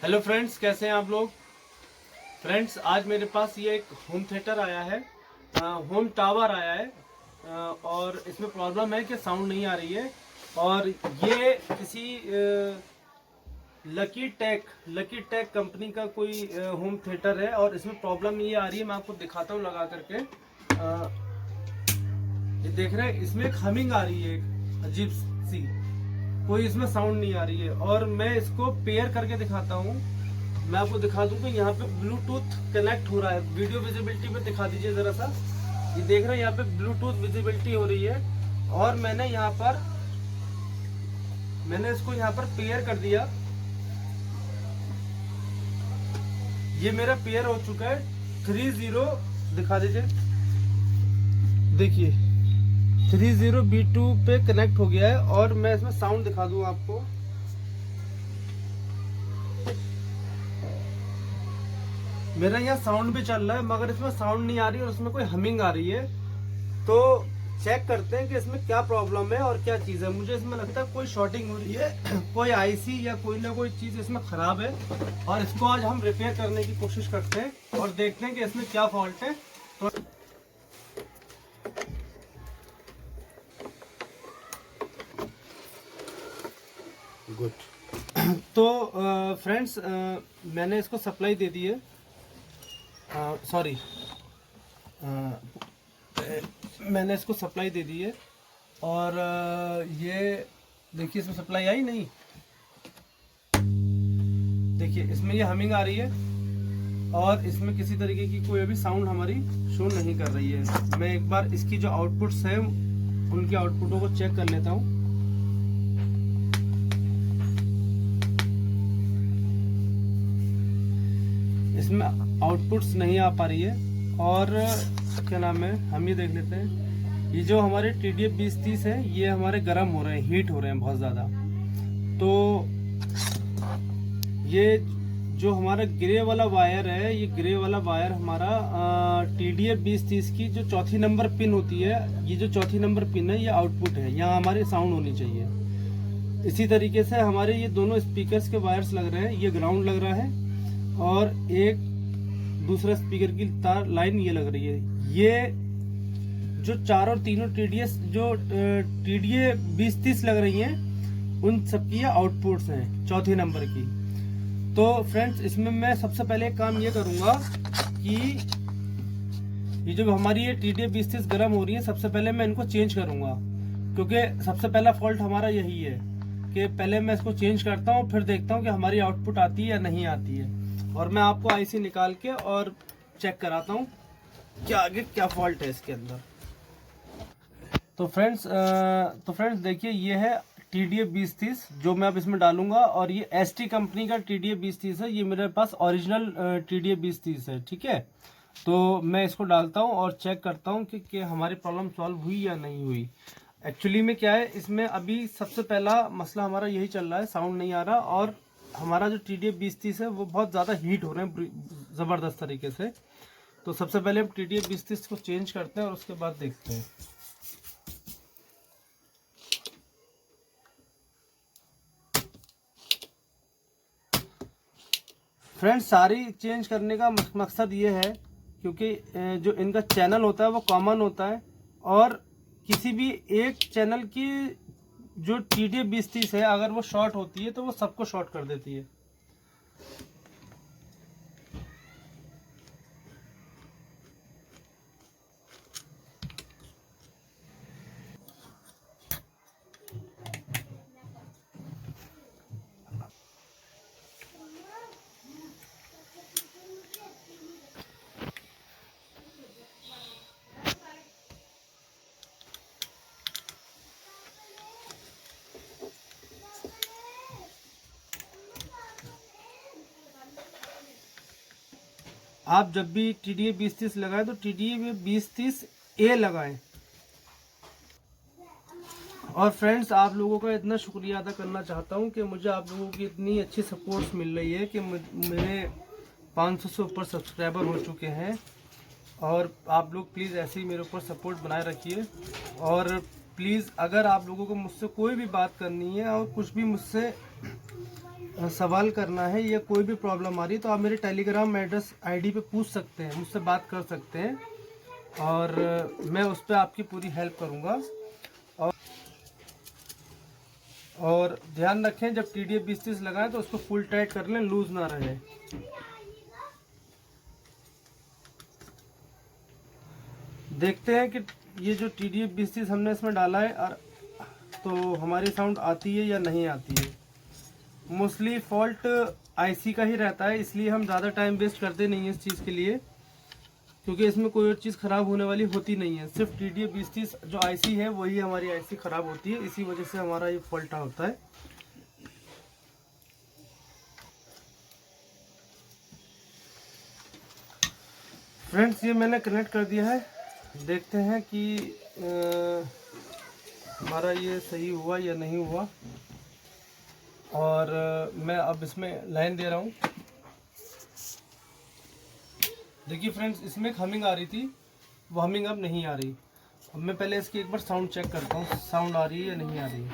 Hello friends, कैसे हैं आप लोग। फ्रेंड्स, आज मेरे पास ये एक होम थिएटर आया है, होम टावर आया है। और इसमें प्रॉब्लम है कि साउंड नहीं आ रही है। और ये किसी लकी टेक कंपनी का कोई होम थिएटर है। और इसमें प्रॉब्लम ये आ रही है, मैं आपको दिखाता हूँ लगा करके। ये देख रहे हैं, इसमें एक हमिंग आ रही है, एक अजीब सी, कोई इसमें साउंड नहीं आ रही है। और मैं इसको पेयर करके दिखाता हूँ। मैं आपको दिखा दूं कि यहाँ पे ब्लूटूथ कनेक्ट हो रहा है। वीडियो विजिबिलिटी पे दिखा दीजिए जरा सा। ये देख रहे हैं, यहाँ पे ब्लूटूथ विजिबिलिटी हो रही है। और मैंने इसको यहाँ पर पेयर कर दिया। ये मेरा पेयर हो चुका है। 30 दिखा दीजिए, देखिए 30B2 पे कनेक्ट हो गया है। और मैं इसमें साउंड दिखा दूं आपको। मेरा यहाँ साउंड भी चल रहा है, मगर इसमें साउंड नहीं आ रही और उसमें कोई हमिंग आ रही है। तो चेक करते हैं कि इसमें क्या प्रॉब्लम है और क्या चीज़ है। मुझे इसमें लगता है कोई शॉर्टिंग हो रही है, कोई आईसी या कोई ना कोई चीज़ इसमें ख़राब है। और इसको आज हम रिपेयर करने की कोशिश करते हैं और देखते हैं कि इसमें क्या फॉल्ट है। गुड। तो फ्रेंड्स, मैंने इसको सप्लाई दे दी है। सॉरी, मैंने इसको सप्लाई दे दी है। और ये देखिए, इसमें सप्लाई आई नहीं। देखिए, इसमें ये हमिंग आ रही है और इसमें किसी तरीके की कोई अभी साउंड हमारी शो नहीं कर रही है। मैं एक बार इसकी जो आउटपुट्स हैं उनके आउटपुटों को चेक कर लेता हूँ। इसमें आउटपुट्स नहीं आ पा रही है। और क्या नाम है, हम ये देख लेते हैं। ये जो हमारे TDF 2030 है, ये हमारे गर्म हो रहे हैं, हीट हो रहे हैं बहुत ज़्यादा। तो ये जो हमारा ग्रे वाला वायर है, ये ग्रे वाला वायर हमारा TDF 2030 की जो चौथी नंबर पिन होती है, ये जो चौथी नंबर पिन है, ये आउटपुट है, यहाँ हमारी साउंड होनी चाहिए। इसी तरीके से हमारे ये दोनों स्पीकर्स के वायर्स लग रहे हैं, ये ग्राउंड लग रहा है। और एक दूसरा स्पीकर की तार लाइन ये लग रही है। ये जो चारों तीनों TDS जो TDA 2030 लग रही हैं, उन सबकी ये आउटपुट्स हैं चौथे नंबर की। तो फ्रेंड्स, इसमें मैं सबसे पहले एक काम ये करूंगा कि ये जो हमारी ये TDA 2030 गर्म हो रही है, सबसे पहले मैं इनको चेंज करूंगा। क्योंकि सबसे पहला फॉल्ट हमारा यही है कि पहले मैं इसको चेंज करता हूँ, फिर देखता हूँ कि हमारी आउटपुट आती है या नहीं आती है। और मैं आपको आईसी निकाल के और चेक कराता हूँ कि आगे क्या फॉल्ट है इसके अंदर। तो फ्रेंड्स देखिए, ये है TDA 2030 जो मैं अब इसमें डालूंगा। और ये ST कंपनी का TDA 2030 है। ये मेरे पास ओरिजिनल TDA 2030 है, ठीक है। तो मैं इसको डालता हूँ और चेक करता हूँ कि हमारी प्रॉब्लम सॉल्व हुई या नहीं हुई। एक्चुअली में क्या है, इसमें अभी सबसे पहला मसला हमारा यही चल रहा है, साउंड नहीं आ रहा। और हमारा जो TDA 2030 है वो बहुत ज़्यादा हीट हो रहे हैं ज़बरदस्त तरीके से। तो सबसे पहले हम TDA 2030 को चेंज करते हैं और उसके बाद देखते हैं। फ्रेंड्स, सारी चेंज करने का मकसद ये है क्योंकि जो इनका चैनल होता है वो कॉमन होता है। और किसी भी एक चैनल की जो TDA 2030 है, अगर वो शॉर्ट होती है तो वो सबको शॉर्ट कर देती है। आप जब भी TDA 2030 लगाएं तो TDA 2030A लगाएं। और फ्रेंड्स, आप लोगों का इतना शुक्रिया अदा करना चाहता हूं कि मुझे आप लोगों की इतनी अच्छी सपोर्ट मिल रही है कि मेरे 500 से ऊपर सब्सक्राइबर हो चुके हैं। और आप लोग प्लीज़ ऐसे ही मेरे ऊपर सपोर्ट बनाए रखिए। और प्लीज़, अगर आप लोगों को मुझसे कोई भी बात करनी है और कुछ भी मुझसे सवाल करना है या कोई भी प्रॉब्लम आ रही है तो आप मेरे टेलीग्राम एड्रेस आईडी पे पूछ सकते हैं, मुझसे बात कर सकते हैं और मैं उस पर आपकी पूरी हेल्प करूँगा। और ध्यान रखें जब TDF 20-30 लगाएं तो उसको फुल टाइट कर लें, लूज ना रहे। देखते हैं कि ये जो TDF 20-30 हमने इसमें डाला है और तो हमारी साउंड आती है या नहीं आती है। मोस्टली फॉल्ट IC का ही रहता है, इसलिए हम ज़्यादा टाइम वेस्ट करते नहीं हैं इस चीज़ के लिए, क्योंकि इसमें कोई और चीज़ ख़राब होने वाली होती नहीं है। सिर्फ TDF 20-30 जो IC है वही हमारी IC ख़राब होती है, इसी वजह से हमारा ये फॉल्ट होता है। फ्रेंड्स ये मैंने कनेक्ट कर दिया है, देखते हैं कि हमारा ये सही हुआ या नहीं हुआ। और मैं अब इसमें लाइन दे रहा हूँ। देखिए फ्रेंड्स इसमें हमिंग आ रही थी, वो हमिंग अब नहीं आ रही। अब मैं पहले इसकी एक बार साउंड चेक करता हूँ, साउंड आ रही है या नहीं आ रही है।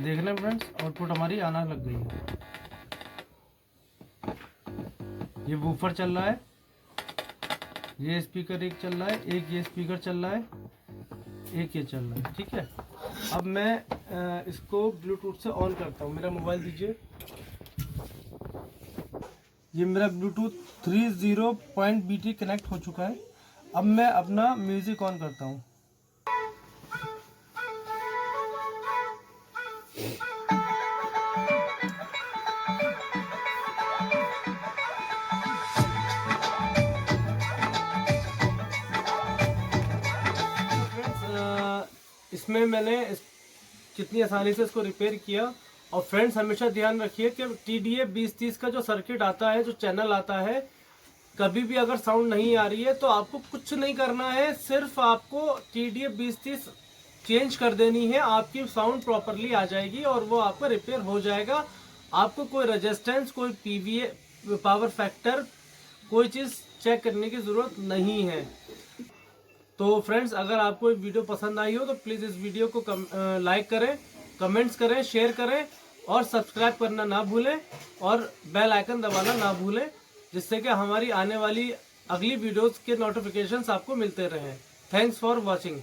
देखना फ्रेंड्स आउटपुट हमारी आना लग गई है। ये वूफर चल रहा है, ये स्पीकर एक चल रहा है, एक ये स्पीकर चल रहा है, एक ये चल रहा है। ठीक है, अब मैं इसको ब्लूटूथ से ऑन करता हूँ। मेरा मोबाइल दीजिए, ये मेरा ब्लूटूथ 30.BT कनेक्ट हो चुका है। अब मैं अपना म्यूज़िक ऑन करता हूँ। इसमें मैंने कितनी आसानी से इसको रिपेयर किया। और फ्रेंड्स हमेशा ध्यान रखिए कि TDF 20-30 का जो सर्किट आता है, जो चैनल आता है, कभी भी अगर साउंड नहीं आ रही है तो आपको कुछ नहीं करना है, सिर्फ आपको TDF 20-30 चेंज कर देनी है, आपकी साउंड प्रॉपरली आ जाएगी और वो आपका रिपेयर हो जाएगा। आपको कोई रेजिस्टेंस, कोई PVA पावर फैक्टर, कोई चीज़ चेक करने की ज़रूरत नहीं है। तो फ्रेंड्स अगर आपको ये वीडियो पसंद आई हो तो प्लीज़ इस वीडियो को लाइक करें, कमेंट्स करें, शेयर करें और सब्सक्राइब करना ना भूलें और बेल आइकन दबाना ना भूलें, जिससे कि हमारी आने वाली अगली वीडियोस के नोटिफिकेशंस आपको मिलते रहें। Thanks for watching.